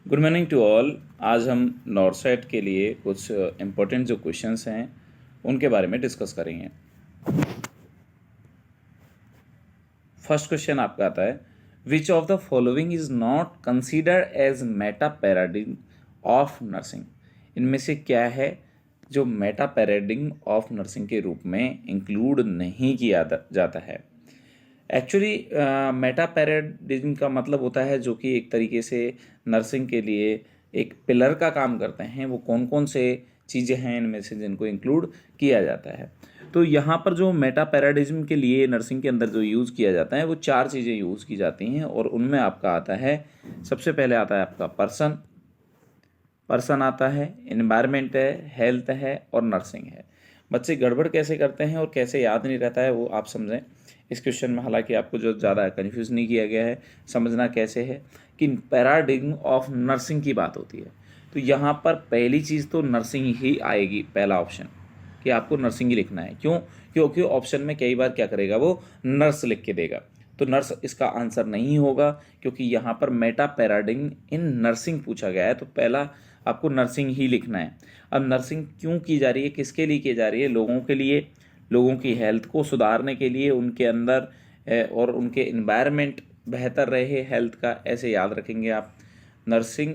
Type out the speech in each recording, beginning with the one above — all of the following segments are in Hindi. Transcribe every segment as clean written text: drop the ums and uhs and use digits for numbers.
Good morning to all. आज हम नॉर्सेट के लिए कुछ इम्पोर्टेंट जो क्वेश्चंस हैं उनके बारे में डिस्कस करेंगे। फर्स्ट क्वेश्चन आपका आता है, which of the following is not considered as meta paradigm of nursing. इनमें से क्या है जो मेटा पैराडिग्म ऑफ नर्सिंग के रूप में इंक्लूड नहीं किया जाता है। एक्चुअली मेटा पैराडिज्म का मतलब होता है जो कि एक तरीके से नर्सिंग के लिए एक पिलर का काम करते हैं। वो कौन कौन से चीज़ें हैं इनमें से जिनको इंक्लूड किया जाता है। तो यहाँ पर जो मेटा पैराडिज्म के लिए नर्सिंग के अंदर जो यूज़ किया जाता है वो चार चीज़ें यूज़ की जाती हैं और उनमें आपका आता है, सबसे पहले आता है आपका पर्सन आता है, इन्वायरमेंट है, हेल्थ है और नर्सिंग है। बच्चे गड़बड़ कैसे करते हैं और कैसे याद नहीं रहता है वो आप समझें इस क्वेश्चन में। हालांकि आपको जो ज़्यादा कन्फ्यूज नहीं किया गया है, समझना कैसे है कि पैराडिग्म ऑफ नर्सिंग की बात होती है तो यहाँ पर पहली चीज़ तो नर्सिंग ही आएगी, पहला ऑप्शन कि आपको नर्सिंग ही लिखना है। क्यों? क्योंकि ऑप्शन में कई बार क्या करेगा वो नर्स लिख के देगा, तो नर्स इसका आंसर नहीं होगा क्योंकि यहाँ पर मेटा पैराडिग्म इन नर्सिंग पूछा गया है तो पहला आपको नर्सिंग ही लिखना है। अब नर्सिंग क्यों की जा रही है, किसके लिए की जा रही है? लोगों के लिए, लोगों की हेल्थ को सुधारने के लिए, उनके अंदर और उनके इन्वायरमेंट बेहतर रहे हेल्थ का, ऐसे याद रखेंगे आप। नर्सिंग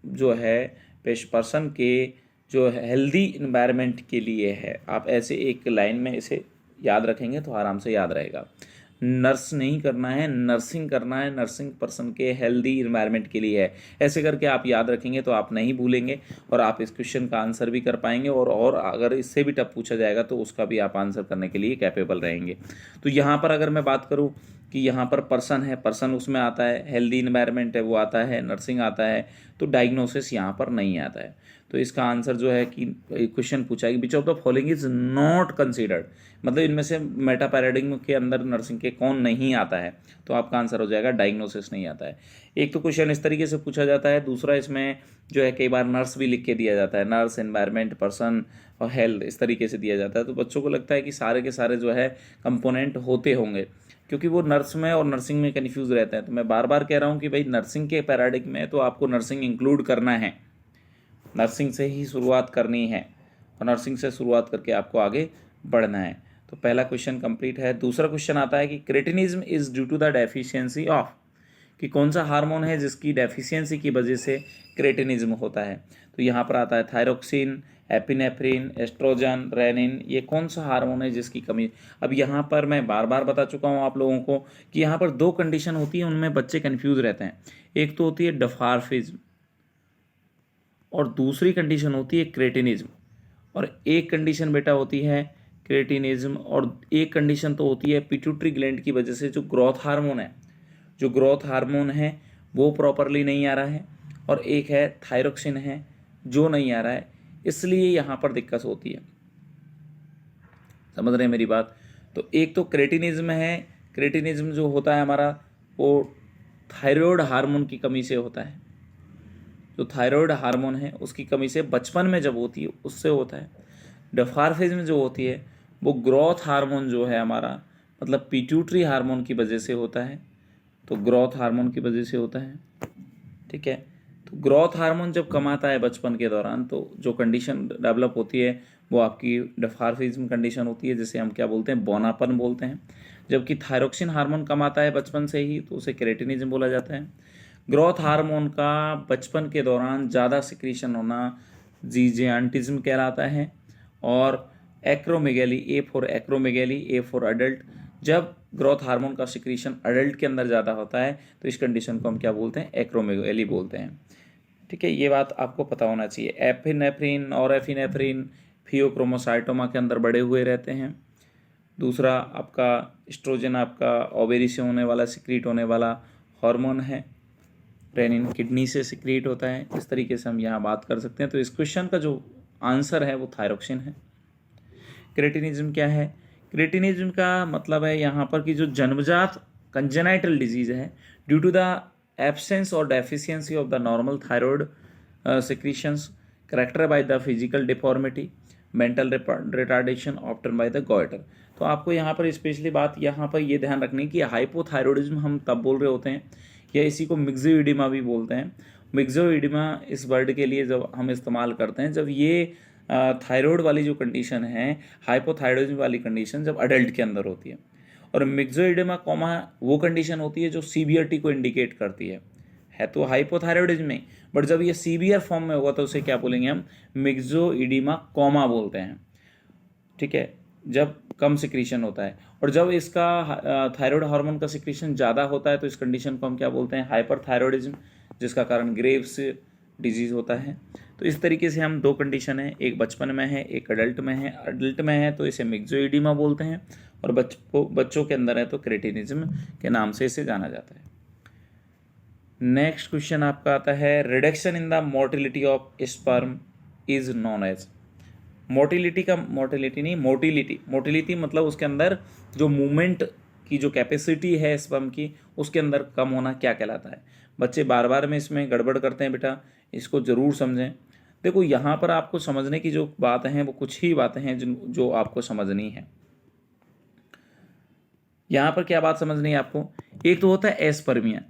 जो है पर्सन के जो हेल्दी इन्वायरमेंट के लिए है, आप ऐसे एक लाइन में इसे याद रखेंगे तो आराम से याद रहेगा। नर्स नहीं करना है, नर्सिंग करना है, नर्सिंग पर्सन के हेल्दी इन्वायरमेंट के लिए है। ऐसे करके आप याद रखेंगे तो आप नहीं भूलेंगे और आप इस क्वेश्चन का आंसर भी कर पाएंगे और अगर इससे भी टफ पूछा जाएगा तो उसका भी आप आंसर करने के लिए कैपेबल रहेंगे। तो यहाँ पर अगर मैं बात करूँ कि यहाँ पर पर्सन है, पर्सन उसमें आता है, हेल्दी इन्वायरमेंट है वो आता है, नर्सिंग आता है, तो डायग्नोसिस यहाँ पर नहीं आता है। तो इसका आंसर जो है कि क्वेश्चन पूछा है कि विच of the following is not considered, मतलब इनमें से मेटा पैराडिग्म के अंदर नर्सिंग के कौन नहीं आता है, तो आपका आंसर हो जाएगा डायग्नोसिस नहीं आता है। एक तो क्वेश्चन इस तरीके से पूछा जाता है, दूसरा इसमें जो है कई बार नर्स भी लिख के दिया जाता है, नर्स, एनवायरनमेंट, पर्सन और हेल्थ, इस तरीके से दिया जाता है। तो बच्चों को लगता है कि सारे के सारे जो है कंपोनेंट होते होंगे क्योंकि वो नर्स में और नर्सिंग में कन्फ्यूज रहते हैं। तो मैं बार बार कह रहा हूँ कि भाई नर्सिंग के पैराडिग्म में तो आपको नर्सिंग इंक्लूड करना है, नर्सिंग से ही शुरुआत करनी है और नर्सिंग से शुरुआत करके आपको आगे बढ़ना है। तो पहला क्वेश्चन कंप्लीट है। दूसरा क्वेश्चन आता है कि cretinism is due to the deficiency of, कि कौन सा हार्मोन है जिसकी डेफिशिएंसी की वजह से क्रेटिनिज्म होता है। तो यहाँ पर आता है थायरोक्सिन, एपिनेफ्रिन, एस्ट्रोजन, रेनिन, ये कौन सा हार्मोन है जिसकी कमी। अब यहाँ पर मैं बार बार बता चुका हूँ आप लोगों को कि यहाँ पर दो कंडीशन होती है, उनमें बच्चे कन्फ्यूज रहते हैं। एक तो होती है डफार्फिज्म और दूसरी कंडीशन होती है क्रेटिनिज्म। और एक कंडीशन बेटा होती है क्रेटिनिज्म और एक कंडीशन तो होती है पिट्यूटरी ग्लैंड की वजह से जो ग्रोथ हार्मोन है, जो ग्रोथ हार्मोन है वो प्रॉपरली नहीं आ रहा है, और एक है थायरोक्सिन है जो नहीं आ रहा है, इसलिए यहाँ पर दिक्कत होती है। समझ रहे हैं मेरी बात? तो एक तो क्रेटिनिज्म है, क्रेटिनिज्म जो होता है हमारा वो थायराइड हार्मोन की कमी से होता है। जो थायराइड हार्मोन है उसकी कमी से बचपन में जब होती है उससे होता है। डफार्फिज्म जो होती है वो ग्रोथ हार्मोन जो है हमारा, मतलब पिट्यूटरी हार्मोन की वजह से होता है, तो ग्रोथ हार्मोन की वजह से होता है। ठीक है, तो ग्रोथ हार्मोन जब कम आता है बचपन के दौरान तो जो कंडीशन डेवलप होती है वो आपकी डफार्फिज्म कंडीशन होती है, जिसे हम क्या बोलते हैं, बौनापन बोलते हैं। जबकि थायरोक्सिन हार्मोन कम आता है बचपन से ही तो उसे क्रेटिनिज्म बोला जाता है। ग्रोथ हार्मोन का बचपन के दौरान ज़्यादा सिक्रीशन होना जीजेंटिज्म कहलाता है। और acromegaly, A for acromegaly, A for adult, जब ग्रोथ हार्मोन का सिक्रीशन अडल्ट के अंदर ज़्यादा होता है तो इस कंडीशन को हम क्या बोलते हैं, एक्रोमेगैली बोलते हैं। ठीक है, ये बात आपको पता होना चाहिए। एपिनेफ्रिन और एफिनेफ्रिन फियोक्रोमोसाइटोमा के अंदर बड़े हुए रहते हैं। दूसरा आपका एस्ट्रोजन आपका ओवेरी से होने वाला, सिक्रीट होने वाला हार्मोन है। रेनिन किडनी से सिक्रीट होता है। इस तरीके से हम यहाँ बात कर सकते हैं। तो इस क्वेश्चन का जो आंसर है वो थायरोक्सिन है। क्रेटिनिज्म क्या है? क्रेटिनिज्म का मतलब है यहाँ पर कि जो जन्मजात कंजेनाइटल डिजीज है ड्यू टू द एब्सेंस और deficiency of the normal thyroid secretions characterized by the physical deformity, mental retardation obtained by the goiter। तो आपको यहाँ पर स्पेशली बात यहाँ पर ये ध्यान रखनी कि हाइपोथायरॉयडिज्म हम तब बोल रहे होते हैं या इसी को मिक्सिडिमा भी बोलते हैं, मिक्सोइडिमा इस वर्ड के लिए जब हम इस्तेमाल करते हैं जब ये थायराइड वाली जो कंडीशन है, हाइपोथायरॉयडिज्म वाली कंडीशन जब अडल्ट के अंदर होती है, और मिक्सोइडिमा कॉमा वो कंडीशन होती है जो सीवियरिटी को इंडिकेट करती है तो हाइपोथायरॉयडिज्म में, बट जब ये सीवियर फॉर्म में होगा तो उसे क्या बोलेंगे हम, मिक्सोइडिमा कॉमा बोलते हैं, ठीक है, जब कम सिक्रीशन होता है। और जब इसका थायराइड हार्मोन का सिक्रीशन ज़्यादा होता है तो इस कंडीशन को हम क्या बोलते हैं, हाइपरथायरॉयडिज्म, जिसका कारण ग्रेव्स डिजीज होता है। तो इस तरीके से हम दो कंडीशन है, एक बचपन में है एक अडल्ट में है। अडल्ट में है तो इसे मिक्सोइडिमा बोलते हैं, और बच्चों के अंदर है तो क्रेटिनिज्म के नाम से इसे जाना जाता है। नेक्स्ट क्वेश्चन आपका आता है, reduction in the motility of sperm is known as. Motility मतलब उसके अंदर जो मूवमेंट की जो कैपेसिटी है स्पर्म की, उसके अंदर कम होना क्या कहलाता है। बच्चे बार बार में इसमें गड़बड़ करते हैं बेटा, इसको ज़रूर समझें। देखो यहाँ पर आपको समझने की जो बात है वो कुछ ही बातें हैं जो आपको समझनी है। यहाँ पर क्या बात समझनी है आपको, एक तो होता है एस्पर्मिया।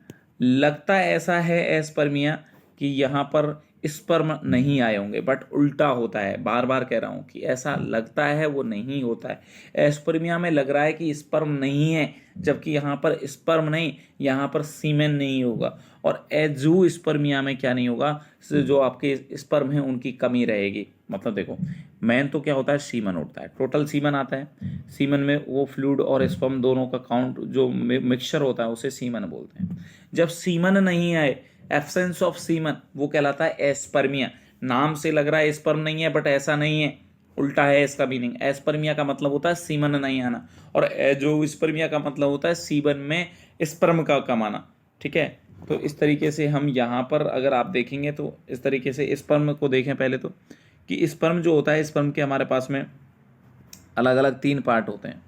लगता ऐसा है एस्पर्मिया कि यहाँ पर स्पर्म नहीं आए होंगे, बट उल्टा होता है। बार बार कह रहा हूँ कि ऐसा लगता है वो नहीं होता है। एस्पर्मिया में लग रहा है कि स्पर्म नहीं है, जबकि यहाँ पर स्पर्म नहीं, यहाँ पर सीमेन नहीं होगा। और एजू स्पर्मिया में क्या नहीं होगा, जो आपके स्पर्म हैं उनकी कमी रहेगी। मतलब देखो, मैन तो क्या होता है, सीमन उठता है, टोटल सीमन आता है। सीमन में वो फ्लूइड और स्पर्म दोनों का काउंट जो मिक्सचर होता है उसे सीमन बोलते हैं। जब सीमन नहीं आए, एब्सेंस ऑफ सीमन, वो कहलाता है एस्पर्मिया। नाम से लग रहा है स्पर्म नहीं है, बट ऐसा नहीं है, उल्टा है इसका मीनिंग। एस्पर्मिया का मतलब होता है सीमन नहीं आना, और जो स्पर्मिया का मतलब होता है सीमन में स्पर्म का कम आना, ठीक है। तो इस तरीके से हम यहाँ पर अगर आप देखेंगे तो इस तरीके से स्पर्म को देखें पहले तो, कि स्पर्म जो होता है, स्पर्म के हमारे पास में अलग अलग 3 पार्ट होते हैं।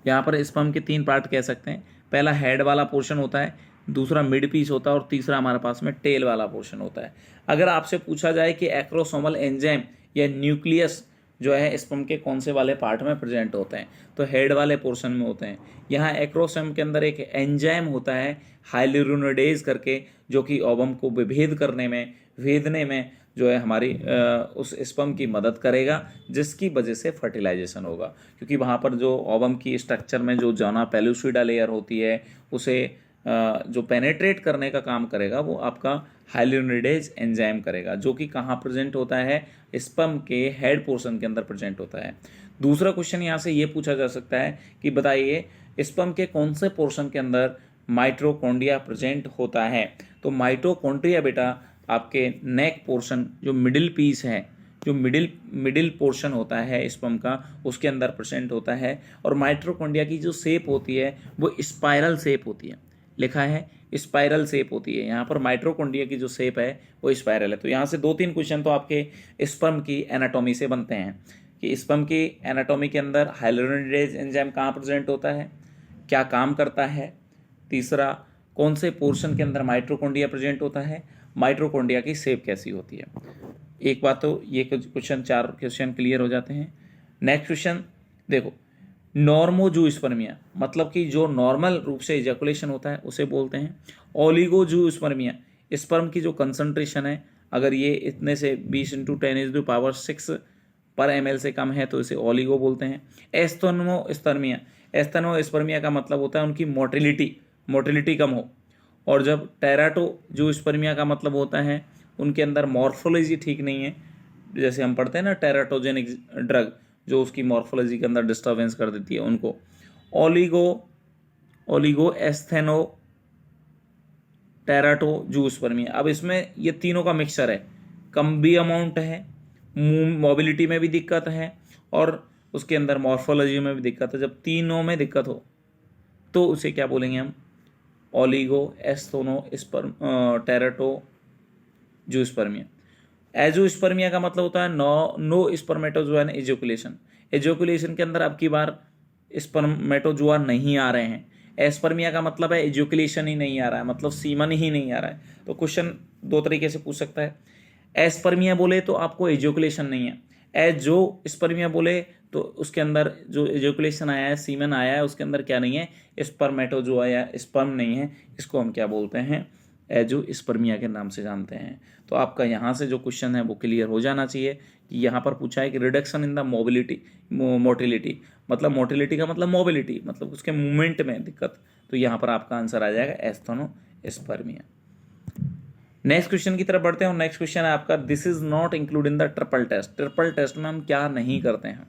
यहाँ पर स्पर्म के 3 पार्ट कह सकते हैं। पहला हेड वाला पोर्शन होता है, दूसरा मिड पीस होता है, और तीसरा हमारे पास में टेल वाला पोर्शन होता है। अगर आपसे पूछा जाए कि एक्रोसोमल एंजाइम या न्यूक्लियस जो है स्पर्म के कौन से वाले पार्ट में प्रेजेंट होते हैं, तो हेड वाले पोर्शन में होते हैं। यहाँ एक्रोसोम के अंदर एक एंजाइम होता है हाइलुरोनिडेज करके, जो कि ओवम को भेदने में जो है हमारी उस स्पर्म की मदद करेगा, जिसकी वजह से फर्टिलाइजेशन होगा। क्योंकि वहाँ पर जो ओवम की स्ट्रक्चर में जो जोना पेलुसिडा लेयर होती है, उसे जो पेनेट्रेट करने का काम करेगा वो आपका हाइलुरोनिडेज एंजाइम करेगा, जो कि कहाँ प्रेजेंट होता है, स्पर्म के हेड पोर्शन के अंदर प्रेजेंट होता है। दूसरा क्वेश्चन यहाँ से ये पूछा जा सकता है कि बताइए स्पर्म के कौन से पोर्शन के अंदर माइटोकॉन्ड्रिया प्रेजेंट होता है। तो माइटोकॉन्ड्रिया बेटा आपके नेक पोर्शन, जो मिडिल पीस है, जो मिडिल पोर्शन होता है स्पर्म का, उसके अंदर प्रेजेंट होता है। और माइटोकॉन्ड्रिया की जो शेप होती है वो स्पाइरल शेप होती है, लिखा है स्पाइरल शेप होती है। यहाँ पर माइटोकॉन्ड्रिया की जो शेप है वो स्पाइरल है। तो यहाँ से 2-3 क्वेश्चन तो आपके स्पर्म की एनाटॉमी से बनते हैं कि स्पर्म की एनाटॉमी के अंदर हाइलुरोनिडेज एंजाइम कहाँ प्रेजेंट होता है, क्या काम करता है। तीसरा, कौन से पोर्शन के अंदर माइटोकॉन्ड्रिया प्रेजेंट होता है, माइटोकॉन्ड्रिया की शेप कैसी होती है। एक बात तो ये क्वेश्चन 4 क्वेश्चन क्लियर हो जाते हैं। नेक्स्ट क्वेश्चन देखो, नॉर्मोजूस्पर्मिया मतलब कि जो नॉर्मल रूप से इजैकुलेशन होता है उसे बोलते हैं। ओलिगोजूस्पर्मिया, स्पर्म की जो कंसंट्रेशन है अगर ये इतने से 20 × 10⁻6 पर ml से कम है तो इसे ओलिगो बोलते हैं। एस्थेनोस्पर्मिया का मतलब होता है उनकी मोटिलिटी कम हो। और जब टेराटोजूस्पर्मिया का मतलब होता है उनके अंदर मॉर्फोलॉजी ठीक नहीं है, जैसे हम पढ़ते हैं ना टेराटोजेनिक ड्रग, जो उसकी मॉर्फोलॉजी के अंदर डिस्टर्बेंस कर देती है उनको। ओलिगो एस्थेनो टेराटोजूस्पर्मिया, अब इसमें ये तीनों का मिक्सचर है, कम भी अमाउंट है, मोबिलिटी में भी दिक्कत है, और उसके अंदर मॉर्फोलॉजी में भी दिक्कत है। जब तीनों में दिक्कत हो तो उसे क्या बोलेंगे हम, ओलिगो एस्थेनो टेराटोजूस्पर्मिया। एजोस्पर्मिया का मतलब होता है नो स्पर्मेटोजोआ इजैकुलेशन, इजैकुलेशन के अंदर अब की बार स्पर्मेटोजोआ नहीं आ रहे हैं। एस्पर्मिया का मतलब है इजैकुलेशन ही नहीं आ रहा है, मतलब सीमन ही नहीं आ रहा है। तो क्वेश्चन 2 तरीके से पूछ सकता है। एस्पर्मिया बोले तो आपको इजैकुलेशन नहीं है, एजोस्पर्मिया बोले तो उसके अंदर जो इजैकुलेशन आया है, सीमन आया है, उसके अंदर क्या नहीं है, स्पर्मेटोजोआ या स्पर्म नहीं है। इसको हम क्या बोलते हैं, एंजियोस्पर्मिया के नाम से जानते हैं। तो आपका यहाँ से जो क्वेश्चन है वो क्लियर हो जाना चाहिए कि यहाँ पर पूछा है कि रिडक्शन इन द मोटिलिटी, मतलब मोटिलिटी का मतलब मोबिलिटी, मतलब उसके मूवमेंट में दिक्कत। तो यहाँ पर आपका आंसर आ जाएगा एस्थेनोस्पर्मिया। नेक्स्ट क्वेश्चन की तरफ बढ़ते हैं और नेक्स्ट क्वेश्चन है आपका, this is not include in the triple test. Triple test में हम क्या नहीं करते हैं?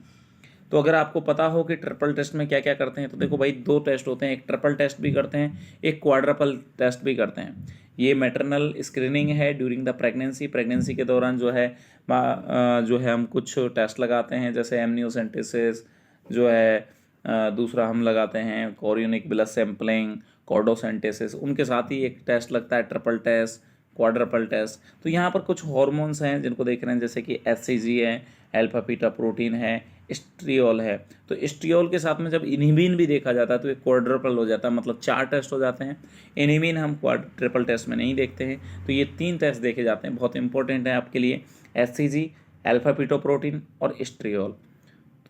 तो अगर आपको पता हो कि ट्रिपल टेस्ट में क्या क्या करते हैं, तो देखो भाई 2 टेस्ट होते हैं, एक ट्रिपल टेस्ट भी करते हैं, एक क्वाड्रपल टेस्ट भी करते हैं। ये मैटरनल स्क्रीनिंग है ड्यूरिंग द प्रेगनेंसी के दौरान जो है हम कुछ टेस्ट लगाते हैं, जैसे एमनियोसेंटेसिस जो है, दूसरा हम लगाते हैं कोरियोनिक ब्लड सैंपलिंग, कॉर्डोसेंटेसिस, उनके साथ ही एक टेस्ट लगता है ट्रिपल टेस्ट, क्वाड्रपल टेस्ट। तो यहाँ पर कुछ हार्मोन्स हैं जिनको देख रहे हैं, जैसे कि HCG है, अल्फा बीटा प्रोटीन है, स्ट्रियोल है। तो स्ट्रियोल के साथ में जब इनिबिन भी देखा जाता है तो एक क्वाड्रपल हो जाता है, मतलब 4 टेस्ट हो जाते हैं। इनिबिन हम ट्रिपल टेस्ट में नहीं देखते हैं। तो ये 3 टेस्ट देखे जाते हैं, बहुत इंपॉर्टेंट है आपके लिए, HCG, अल्फा बीटा प्रोटीन और स्ट्रियोल।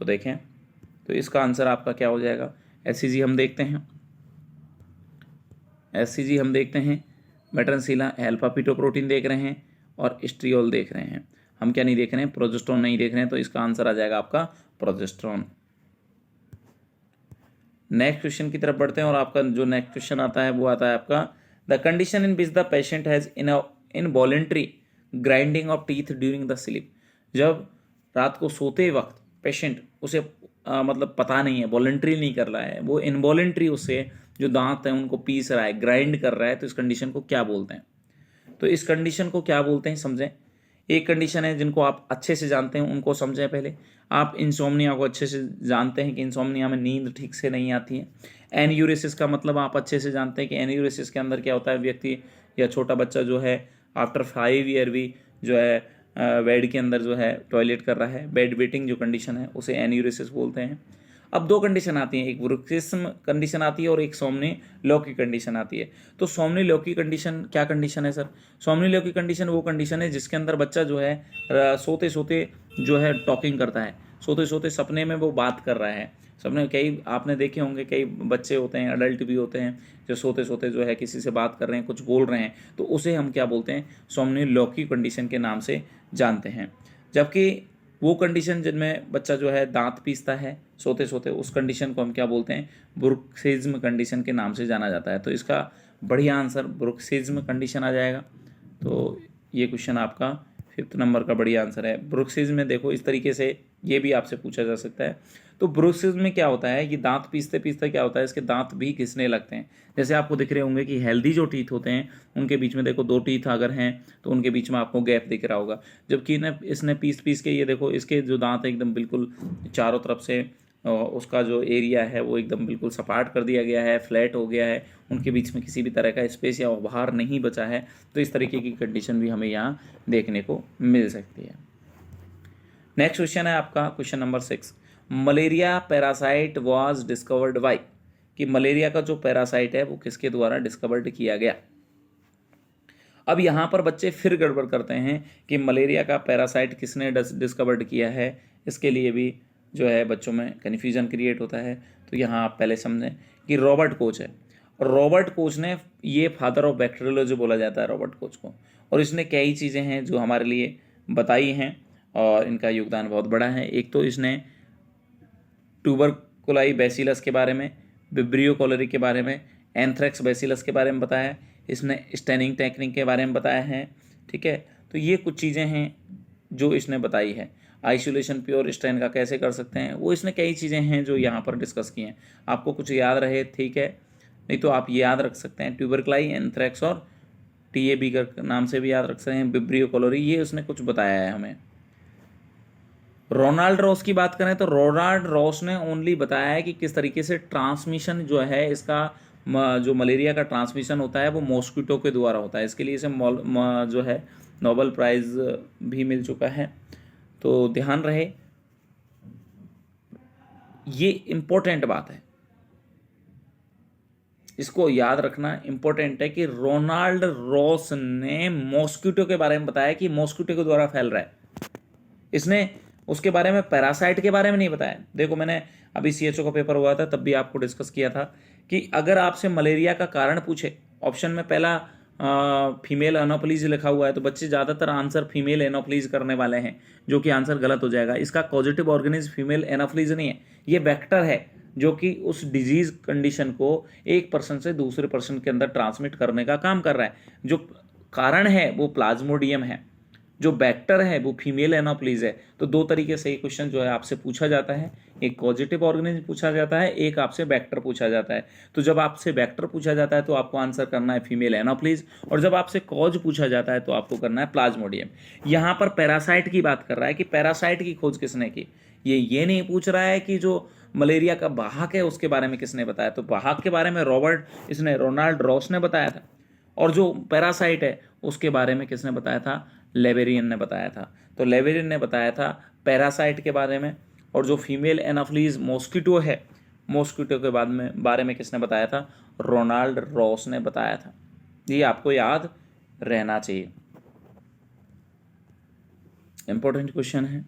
तो देखें, तो इसका आंसर आपका क्या हो जाएगा? HCG हम देखते हैं, मेटरनसीला, अल्फा बीटा प्रोटीन देख रहे हैं और स्ट्रियोल देख रहे हैं। हम क्या नहीं देख रहे हैं? प्रोजेस्टेरोन नहीं देख रहे हैं। तो इसका आंसर आ जाएगा आपका प्रोजेस्टेरोन। नेक्स्ट क्वेश्चन की तरफ बढ़ते हैं और आपका जो नेक्स्ट क्वेश्चन आता है वो आता है आपका, the condition in which the patient has involuntary grinding of teeth during the sleep. जब रात को सोते वक्त पेशेंट उसे मतलब पता नहीं है, वॉलेंट्री नहीं कर रहा है, वो इनवॉलेंट्री उससे जो दांत हैं उनको पीस रहा है, ग्राइंड कर रहा है, तो इस कंडीशन को क्या बोलते हैं? तो इस कंडीशन को क्या बोलते हैं समझें। एक कंडीशन है जिनको आप अच्छे से जानते हैं, उनको समझें पहले। आप इंसोम्निया को अच्छे से जानते हैं कि इंसोम्निया में नींद ठीक से नहीं आती है। एन्यूरेसिस का मतलब आप अच्छे से जानते हैं कि एन्यूरेसिस के अंदर क्या होता है, व्यक्ति या छोटा बच्चा जो है आफ्टर 5 ईयर भी जो है बेड के अंदर जो है टॉयलेट कर रहा है, बेड वेटिंग जो कंडीशन है उसे एन्यूरेसिस बोलते हैं। अब 2 कंडीशन आती हैं, एक ब्रुक्सिज्म कंडीशन आती है और एक सोमनीलोक की कंडीशन आती है। तो सोमनीलोक की कंडीशन क्या कंडीशन है सर? सोमनीलोक की कंडीशन वो कंडीशन है जिसके अंदर बच्चा जो है सोते सोते जो है टॉकिंग करता है, सोते सोते सपने में वो बात कर रहा है। सपने कई आपने देखे होंगे, कई बच्चे होते हैं, अडल्ट भी होते हैं, जो सोते सोते जो है किसी से बात कर रहे हैं, कुछ बोल रहे हैं, तो उसे हम क्या बोलते हैं? सोमनीलोक की कंडीशन के नाम से जानते हैं। जबकि वो कंडीशन जिनमें बच्चा जो है दांत पीसता है सोते सोते, उस कंडीशन को हम क्या बोलते हैं? ब्रुक्सिज्म कंडीशन के नाम से जाना जाता है। तो इसका बढ़िया आंसर ब्रुक्सिज्म कंडीशन आ जाएगा। तो ये क्वेश्चन आपका 5th नंबर का बढ़िया आंसर है। ब्रुक्सिज्म में देखो इस तरीके से ये भी आपसे पूछा जा सकता है। तो ब्रुक्सिज्म में क्या होता है, ये दांत पीसते पीसते क्या होता है, इसके दांत भी घिसने लगते हैं। जैसे आपको दिख रहे होंगे कि हेल्दी जो टीथ होते हैं उनके बीच में देखो 2 टीथ अगर हैं तो उनके बीच में आपको गैप दिख रहा होगा। जबकि इसने पीस पीस के ये देखो इसके जो दांत एकदम बिल्कुल चारों तरफ से उसका जो एरिया है वो एकदम बिल्कुल सपाट कर दिया गया है, फ्लैट हो गया है, उनके बीच में किसी भी तरह का स्पेस या बाहर नहीं बचा है। तो इस तरीके की कंडीशन भी हमें यहाँ देखने को मिल सकती है। नेक्स्ट क्वेश्चन है आपका question number 6, malaria parasite was discovered by, कि मलेरिया का जो पैरासाइट है वो किसके द्वारा डिस्कवर्ड किया गया। अब यहाँ पर बच्चे फिर गड़बड़ करते हैं कि मलेरिया का पैरासाइट किसने डिस्कवर्ड किया है, इसके लिए भी जो है बच्चों में कन्फ्यूजन क्रिएट होता है। तो यहाँ आप पहले समझें कि रॉबर्ट कोच है, रॉबर्ट कोच ने, ये फादर ऑफ बैक्टीरियोलॉजी बोला जाता है रॉबर्ट कोच को, और इसने कई चीज़ें हैं जो हमारे लिए बताई हैं और इनका योगदान बहुत बड़ा है। एक तो इसने ट्यूबरकुलाई बैसिलस के बारे में, विब्रियो कॉलेरी के बारे में, एंथ्रेक्स बैसिलस के बारे में बताया, इसने स्टेनिंग टेक्निक के बारे में बताया है, ठीक है। तो ये कुछ चीज़ें हैं जो इसने बताई है। आइसोलेशन प्योर स्ट्रेन का कैसे कर सकते हैं, वो इसने कई चीज़ें हैं जो यहाँ पर डिस्कस की हैं। आपको कुछ याद रहे ठीक है, नहीं तो आप ये याद रख सकते हैं ट्यूबरकुलाई, एंथ्रेक्स और TAB का नाम से भी याद रख सकते हैं, विब्रियो कॉलेरी, ये उसने कुछ बताया है हमें। रोनाल्ड रॉस की बात करें तो रोनाल्ड रॉस ने ओनली बताया है कि किस तरीके से ट्रांसमिशन जो है इसका जो मलेरिया का ट्रांसमिशन होता है वो मॉस्किटो के द्वारा होता है। इसके लिए इसे जो है नोबेल प्राइज़ भी मिल चुका है। तो ध्यान रहे, ये इम्पोर्टेंट बात है, इसको याद रखना इम्पोर्टेंट है कि रोनाल्ड रॉस ने मॉस्किटो के बारे में बताया कि मॉस्किटो के द्वारा फैल रहा है। इसने उसके बारे में पैरासाइट के बारे में नहीं बताया। देखो मैंने अभी CHO का पेपर हुआ था तब भी आपको डिस्कस किया था कि अगर आपसे मलेरिया का कारण पूछे, ऑप्शन में पहला फीमेल एनोप्लीज लिखा हुआ है, तो बच्चे ज़्यादातर आंसर फीमेल एनोप्लीज करने वाले हैं, जो कि आंसर गलत हो जाएगा। इसका कॉजेटिव ऑर्गेनिज्म फीमेल एनोप्लीज नहीं है, ये वेक्टर है जो कि उस डिजीज कंडीशन को एक पर्सन से दूसरे पर्सन के अंदर ट्रांसमिट करने का काम कर रहा है। जो कारण है वो प्लाज्मोडियम है, जो वेक्टर है वो फीमेल एनोप्लीज है। तो दो तरीके से ये क्वेश्चन जो है आपसे पूछा जाता है, एक पॉजिटिव ऑर्गेनिज्म पूछा जाता है, एक आपसे वेक्टर पूछा जाता है। तो जब आपसे वेक्टर पूछा जाता है तो आपको आंसर करना है फीमेल एनोप्लीज, और जब आपसे कॉज पूछा जाता है तो आपको करना है प्लाज्मोडियम। यहाँ पर पैरासाइट की बात कर रहा है कि पैरासाइट की खोज किसने की, ये नहीं पूछ रहा है कि जो मलेरिया का वाहक है उसके बारे में किसने बताया। तो वाहक के बारे में रोनाल्ड रॉस ने बताया था, और जो पैरासाइट है उसके बारे में किसने बताया था, लेवेरियन ने बताया था। तो लेवेरियन ने बताया था पैरासाइट के बारे में, और जो फीमेल एनाफ्लीज मॉस्किटो है, मॉस्किटो के बारे में किसने बताया था, रोनाल्ड रॉस ने बताया था। ये आपको याद रहना चाहिए, इंपॉर्टेंट क्वेश्चन है।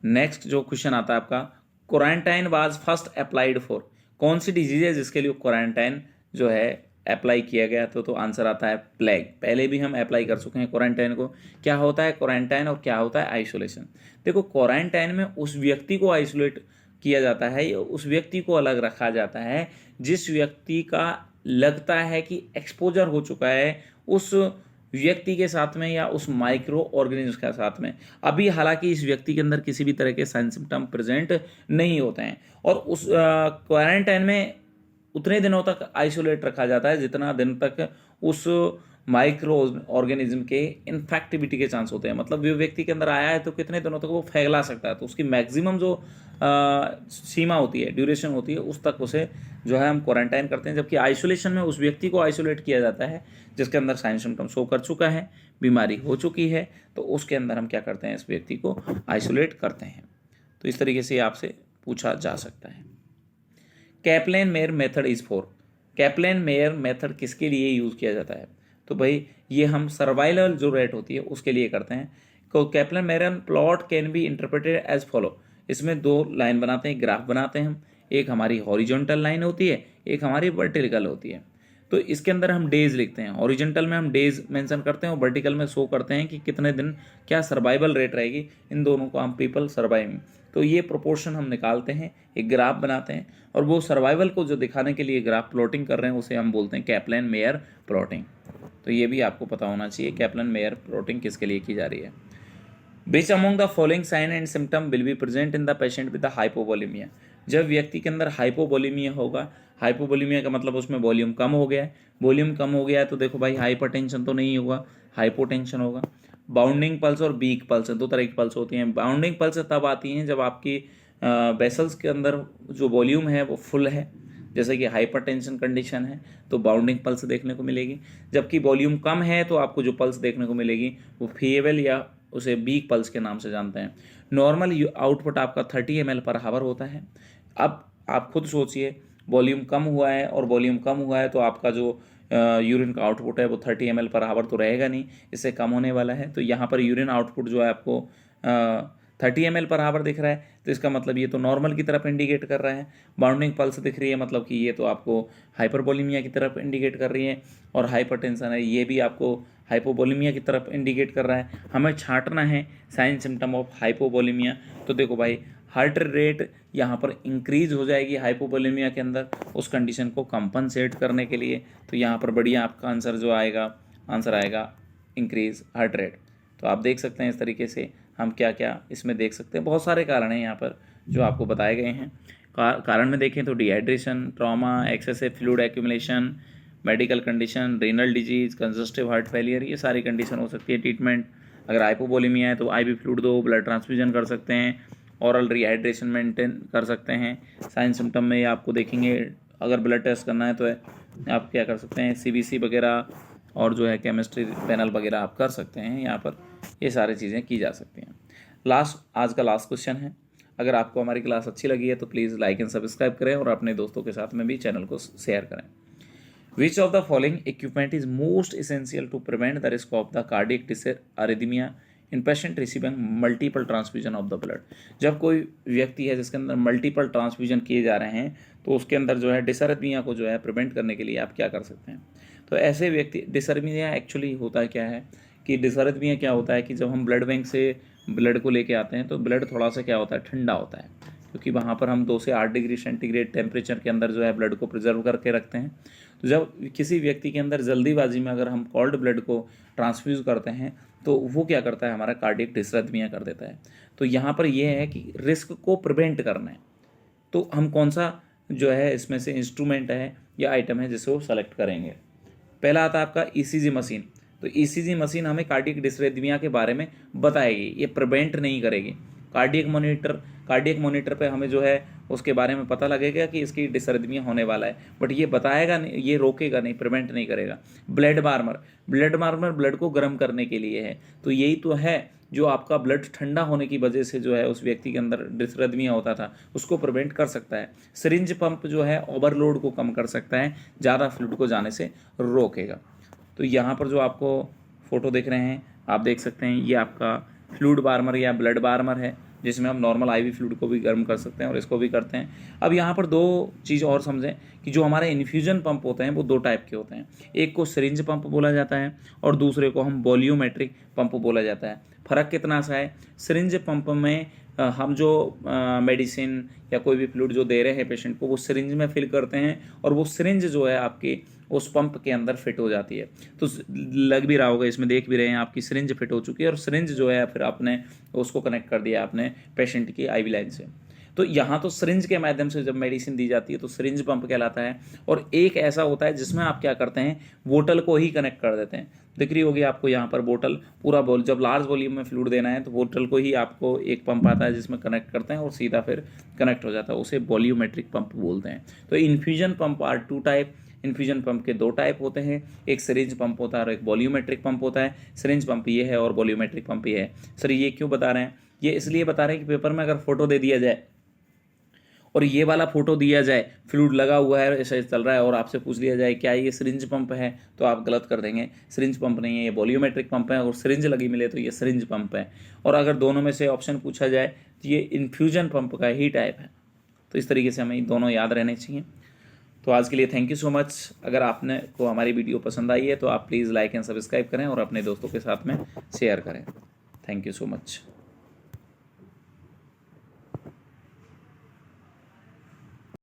नेक्स्ट जो क्वेश्चन आता है आपका, quarantine was first applied for, कौन सी डिजीज है जिसके लिए क्वारंटाइन जो है अप्लाई किया गया। तो आंसर आता है प्लेग। पहले भी हम अप्लाई कर चुके हैं क्वारंटाइन को। क्या होता है क्वारंटाइन और क्या होता है आइसोलेशन। देखो क्वारंटाइन में उस व्यक्ति को आइसोलेट किया जाता है या उस व्यक्ति को अलग रखा जाता है जिस व्यक्ति का लगता है कि एक्सपोजर हो चुका है उस व्यक्ति के साथ में या उस माइक्रो ऑर्गेनिज्म के साथ में। अभी हालांकि इस व्यक्ति के अंदर किसी भी तरह के साइन सिम्टम प्रेजेंट नहीं होते हैं, और उस क्वारंटाइन में उतने दिनों तक आइसोलेट रखा जाता है जितना दिन तक उस माइक्रो ऑर्गेनिज्म के इन्फेक्टिविटी के चांस होते हैं। मतलब वो व्यक्ति के अंदर आया है तो कितने दिनों तक वो फैला सकता है, तो उसकी मैक्सिमम जो सीमा होती है, ड्यूरेशन होती है, उस तक उसे जो है हम क्वारंटाइन करते हैं। जबकि आइसोलेशन में उस व्यक्ति को आइसोलेट किया जाता है जिसके अंदर साइन सिम्टम शो कर चुका है, बीमारी हो चुकी है, तो उसके अंदर हम क्या करते हैं, इस व्यक्ति को आइसोलेट करते हैं। तो इस तरीके से आपसे पूछा जा सकता है। Kaplan Meier method is for, Kaplan Meier method किसके लिए यूज़ किया जाता है। तो भाई ये हम सर्वाइवल जो रेट होती है उसके लिए करते हैं। तो Kaplan Meier plot can be interpreted as follow, इसमें दो लाइन बनाते हैं, ग्राफ बनाते हैं हम। एक हमारी हॉरिजॉन्टल लाइन होती है, एक हमारी वर्टिकल होती है। तो इसके अंदर हम डेज लिखते हैं, हॉरिजॉन्टल में हम डेज मेंशन करते हैं और वर्टिकल में शो करते हैं कि कितने दिन क्या सर्वाइवल रेट रहेगी, इन दोनों को हम पीपल सर्वाइविंग। तो ये प्रोपोर्शन हम निकालते हैं, एक ग्राफ बनाते हैं, और वो सर्वाइवल को जो दिखाने के लिए ग्राफ प्लॉटिंग कर रहे हैं उसे हम बोलते हैं कैप्लेन मेयर प्लॉटिंग। तो ये भी आपको पता होना चाहिए कैप्लेन मेयर प्लॉटिंग किसके लिए की जा रही है। Which among the following sign and symptom will be present in the patient with the hypovolemia, जब व्यक्ति के अंदर हाइपोवोलेमिया होगा, हाइपोवोलेमिया का मतलब उसमें वॉल्यूम कम हो गया है, वॉल्यूम कम हो गया है तो देखो भाई हाइपरटेंशन तो नहीं होगा, हाइपोटेंशन होगा। बाउंडिंग पल्स और वीक पल्स, दो तरह की पल्स होती हैं। बाउंडिंग पल्स तब आती हैं जब आपकी वेसल्स के अंदर जो वॉल्यूम है वो फुल है, जैसे कि हाइपरटेंशन कंडीशन है तो बाउंडिंग पल्स देखने को मिलेगी। जबकि वॉल्यूम कम है तो आपको जो पल्स देखने को मिलेगी वो फेबल या उसे वीक पल्स के नाम से जानते हैं। नॉर्मल आउटपुट आपका 30 ml पर हावर होता है। अब आप खुद सोचिए, वॉल्यूम कम हुआ है और वॉल्यूम कम हुआ है तो आपका जो यूरिन का आउटपुट है वो 30 ml पर हावर तो रहेगा नहीं, इससे कम होने वाला है। तो यहाँ पर यूरिन आउटपुट जो है आपको 30 ml पर हावर दिख रहा है, तो इसका मतलब ये तो नॉर्मल की तरफ इंडिकेट कर रहा है। बाउंडिंग पल्स दिख रही है मतलब कि ये तो आपको हाइपरवोलेमिया की तरफ इंडिकेट कर रही है, और हाइपरटेंशन है ये भी आपको हाइपोवोलेमिया की तरफ इंडिकेट कर रहा है। हमें छांटना है साइन सिम्टम ऑफ हाइपोवोलेमिया। तो देखो भाई हार्ट रेट यहाँ पर इंक्रीज हो जाएगी हाइपोवोलेमिया के अंदर, उस कंडीशन को कंपनसेट करने के लिए। तो यहाँ पर बढ़िया आपका आंसर जो आएगा, आंसर आएगा इंक्रीज हार्ट रेट। तो आप देख सकते हैं इस तरीके से हम क्या क्या इसमें देख सकते हैं। बहुत सारे कारण हैं यहाँ पर जो आपको बताए गए हैं। कारण में देखें तो dehydration, trauma, excessive fluid accumulation, medical condition, renal disease, congestive heart failure, ये सारी कंडीशन हो सकती है। ट्रीटमेंट अगर हाइपोवोलेमिया है तो IV फ्लूइड दो, ब्लड ट्रांसफ्यूजन कर सकते हैं, ऑरल रिहाइड्रेशन मेंटेन कर सकते हैं। साइन सिम्टम में आपको देखेंगे, अगर ब्लड टेस्ट करना है तो आप क्या कर सकते हैं, CBC वगैरह और जो है केमिस्ट्री पैनल वगैरह आप कर सकते हैं। यहाँ पर ये सारी चीज़ें की जा सकती हैं। आज का लास्ट क्वेश्चन है। अगर आपको हमारी क्लास अच्छी लगी है तो प्लीज़ लाइक एंड सब्सक्राइब करें और अपने दोस्तों के साथ में भी चैनल को शेयर करें। Which of the following equipment is most essential to prevent the risk of the cardiac arrhythmia in patient receiving multiple transfusion of the blood? जब कोई व्यक्ति है जिसके अंदर मल्टीपल ट्रांसफ्यूजन किए जा रहे हैं तो उसके अंदर जो है डिसअरिथमिया को जो है प्रिवेंट करने के लिए आप क्या कर सकते हैं। तो ऐसे व्यक्ति, डिसर्मिया एक्चुअली होता क्या है कि डिसर्मिया क्या होता है कि जब हम ब्लड बैंक से ब्लड को लेके आते हैं तो ब्लड थोड़ा सा क्या होता है, ठंडा होता है, क्योंकि वहाँ पर हम 2 से 8 डिग्री सेंटीग्रेड टेम्परेचर के अंदर जो है ब्लड को प्रिजर्व करके रखते हैं। तो जब किसी व्यक्ति के अंदर जल्दीबाजी में अगर हम कोल्ड ब्लड को ट्रांसफ्यूज़ करते हैं तो वो क्या करता है, हमारा कार्डियक डिसरिथमिया कर देता है। तो यहाँ पर यह है कि रिस्क को प्रिवेंट करना है, तो हम कौन सा जो है इसमें से इंस्ट्रूमेंट है या आइटम है जिसे वो सेलेक्ट करेंगे। पहला आता है आपका ईसीजी मशीन। तो ईसीजी मशीन हमें कार्डियक डिसरिथमिया के बारे में बताएगी, ये प्रिवेंट नहीं करेगी। कार्डियक मोनीटर पे हमें जो है उसके बारे में पता लगेगा कि इसकी डिसरिथमिया होने वाला है, बट ये बताएगा नहीं, ये रोकेगा नहीं, प्रिवेंट नहीं करेगा। ब्लड वार्मर ब्लड को गर्म करने के लिए है, तो यही तो है जो आपका ब्लड ठंडा होने की वजह से जो है उस व्यक्ति के अंदर डिसरिथमिया होता था उसको प्रिवेंट कर सकता है। सिरिंज पंप जो है ओवरलोड को कम कर सकता है, ज़्यादा फ्लूइड को जाने से रोकेगा। तो यहाँ पर जो आपको फोटो देख रहे हैं आप देख सकते हैं, ये आपका फ्लूइड वार्मर या ब्लड वार्मर है, जिसमें हम नॉर्मल आईवी फ्लूइड को भी गर्म कर सकते हैं और इसको भी करते हैं। अब यहाँ पर 2 चीज़ और समझें कि जो हमारे इन्फ्यूजन पंप होते हैं वो 2 टाइप के होते हैं, एक को सिरिंज पंप बोला जाता है और दूसरे को हम वॉल्यूमेट्रिक पंप बोला जाता है। फ़र्क कितना सा है, सिरिंज पंप में हम जो मेडिसिन या कोई भी फ्लूइड जो दे रहे हैं पेशेंट को वो सिरिंज में फिल करते हैं और वो सिरिंज जो है आपकी उस पंप के अंदर फिट हो जाती है। तो लग भी रहा होगा, इसमें देख भी रहे हैं आपकी सिरिंज फिट हो चुकी है और सिरिंज जो है फिर आपने उसको कनेक्ट कर दिया आपने पेशेंट की आईवी लाइन से। तो यहाँ तो सिरिंज के माध्यम से जब मेडिसिन दी जाती है तो सिरिंज पंप कहलाता है। और एक ऐसा होता है जिसमें आप क्या करते हैं, बोतल को ही कनेक्ट कर देते हैं। दिख रही होगी आपको यहाँ पर बोतल, पूरा जब लार्ज वॉल्यूम में फ्लूइड देना है तो बोतल को ही आपको एक पंप आता है जिसमें कनेक्ट करते हैं और सीधा फिर कनेक्ट हो जाता है, उसे वॉल्यूमेट्रिक पंप बोलते हैं। तो infusion pump are 2 type. Infusion pump के 2 टाइप होते हैं, एक सिरिंज पंप होता है और एक वॉल्यूमेट्रिक पंप होता है। सिरिंज पंप ये है और वॉल्यूमेट्रिक पंप ये है। सर ये क्यों बता रहे हैं, ये इसलिए बता रहे हैं कि पेपर में अगर फोटो दे दिया जाए और ये वाला फोटो दिया जाए, फ्लूइड लगा हुआ है ऐसा चल रहा है और आपसे पूछ लिया जाए क्या ये सिरिंज पंप है, तो आप गलत कर देंगे। सिरिंज पंप नहीं है, ये वॉल्यूमेट्रिक पंप है, और सिरिंज लगी मिले तो ये सिरिंज पंप है। और अगर दोनों में से ऑप्शन पूछा जाए तो ये इन्फ्यूजन पंप का ही टाइप है। तो इस तरीके से हमें दोनों याद रहने चाहिए। तो आज के लिए थैंक यू सो मच। अगर आपने को हमारी वीडियो पसंद आई है तो आप प्लीज़ लाइक एंड सब्सक्राइब करें और अपने दोस्तों के साथ में शेयर करें। Thank you so much.